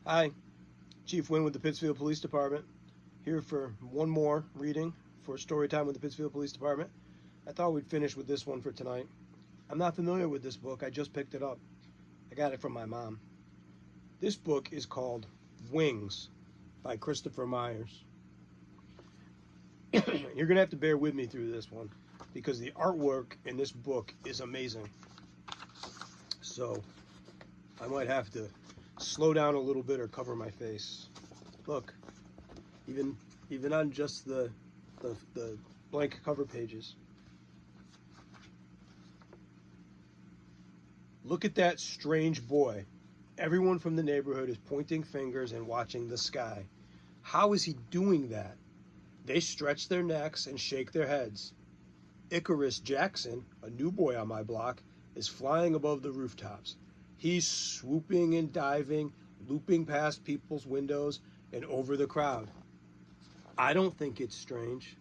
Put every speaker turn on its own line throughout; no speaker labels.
Hi, Chief Wynn with the Pittsfield Police Department, here for one more reading for story time with the Pittsfield Police Department. I thought we'd finish with this one for tonight. I'm not familiar with this book, I just picked it up. I got it from my mom. This book is called Wings by Christopher Myers. You're going to have to bear with me through this one because the artwork in this book is amazing. So I might have to slow down a little bit or cover my face. Look, even on just the blank cover pages. Look at that strange boy. Everyone from the neighborhood is pointing fingers and watching the sky. How is he doing that? They stretch their necks and shake their heads. Icarus Jackson, a new boy on my block, is flying above the rooftops. He's swooping and diving, looping past people's windows and over the crowd. I don't think it's strange.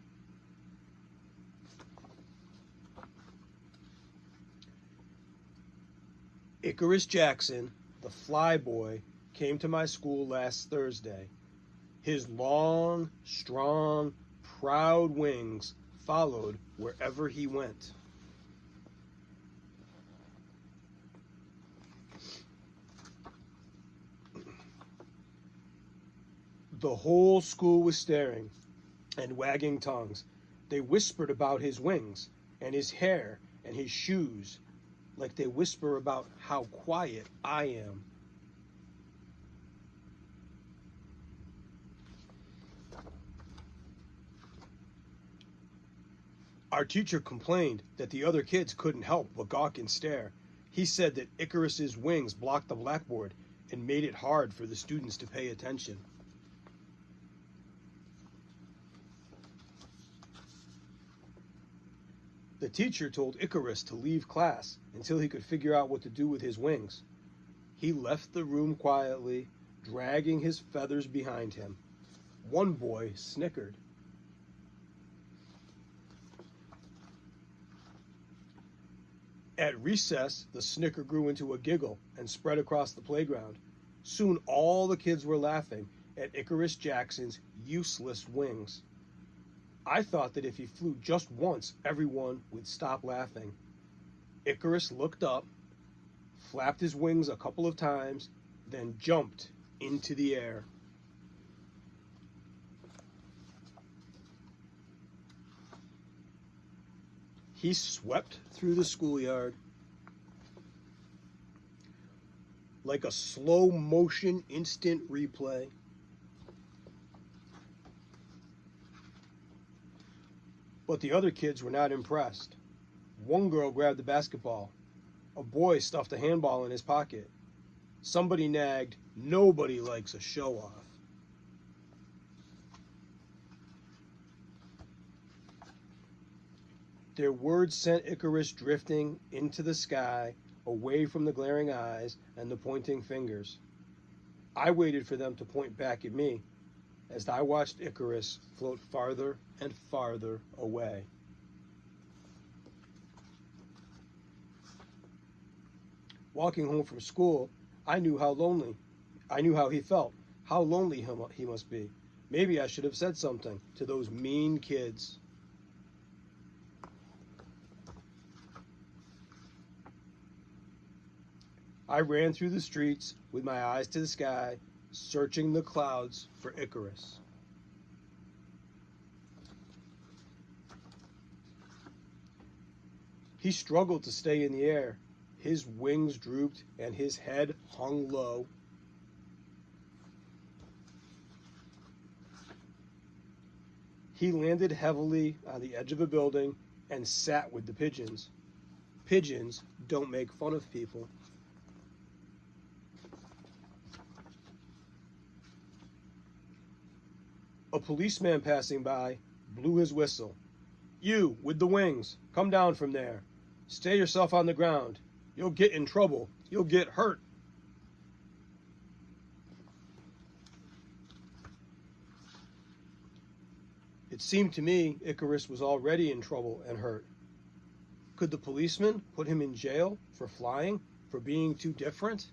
Icarus Jackson, the fly boy, came to my school last Thursday. His long, strong, proud wings followed wherever he went. The whole school was staring and wagging tongues. They whispered about his wings and his hair and his shoes, like they whisper about how quiet I am. Our teacher complained that the other kids couldn't help but gawk and stare. He said that Icarus's wings blocked the blackboard and made it hard for the students to pay attention. The teacher told Icarus to leave class until he could figure out what to do with his wings. He left the room quietly, dragging his feathers behind him. One boy snickered. At recess, the snicker grew into a giggle and spread across the playground. Soon all the kids were laughing at Icarus Jackson's useless wings. I thought that if he flew just once, everyone would stop laughing. Icarus looked up, flapped his wings a couple of times, then jumped into the air. He swept through the schoolyard like a slow motion instant replay. But the other kids were not impressed. One girl grabbed the basketball. A boy stuffed a handball in his pocket. Somebody nagged, "Nobody likes a show-off." Their words sent Icarus drifting into the sky, away from the glaring eyes and the pointing fingers. I waited for them to point back at me as I watched Icarus float farther and farther away. Walking home from school, I knew how he felt, how lonely he must be. Maybe I should have said something to those mean kids. I ran through the streets with my eyes to the sky, searching the clouds for Icarus. He struggled to stay in the air. His wings drooped and his head hung low. He landed heavily on the edge of a building and sat with the pigeons. Pigeons don't make fun of people. A policeman passing by blew his whistle. "You, with the wings, come down from there. Stay yourself on the ground. You'll get in trouble. You'll get hurt." It seemed to me Icarus was already in trouble and hurt. Could the policeman put him in jail for flying, for being too different?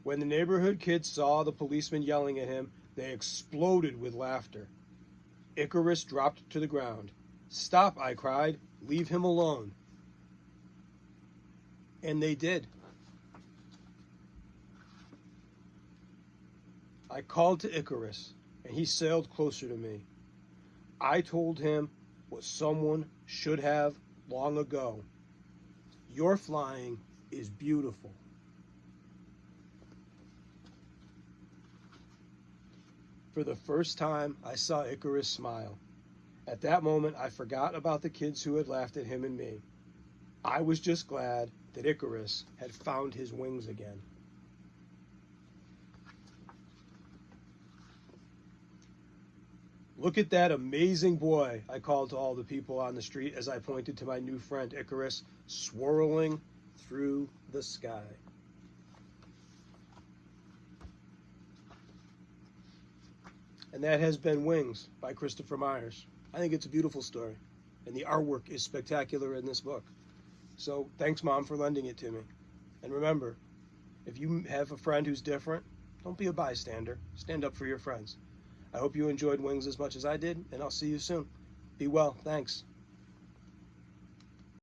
When the neighborhood kids saw the policeman yelling at him, they exploded with laughter. Icarus dropped to the ground. "Stop," I cried. "Leave him alone." And they did. I called to Icarus, and he sailed closer to me. I told him what someone should have long ago. Your flying is beautiful. For the first time, I saw Icarus smile. At that moment, I forgot about the kids who had laughed at him and me. I was just glad that Icarus had found his wings again. "Look at that amazing boy," I called to all the people on the street as I pointed to my new friend Icarus swirling through the sky. And that has been Wings by Christopher Myers. I think it's a beautiful story, and the artwork is spectacular in this book. So thanks, Mom, for lending it to me. And remember, if you have a friend who's different, don't be a bystander. Stand up for your friends. I hope you enjoyed Wings as much as I did, and I'll see you soon. Be well. Thanks.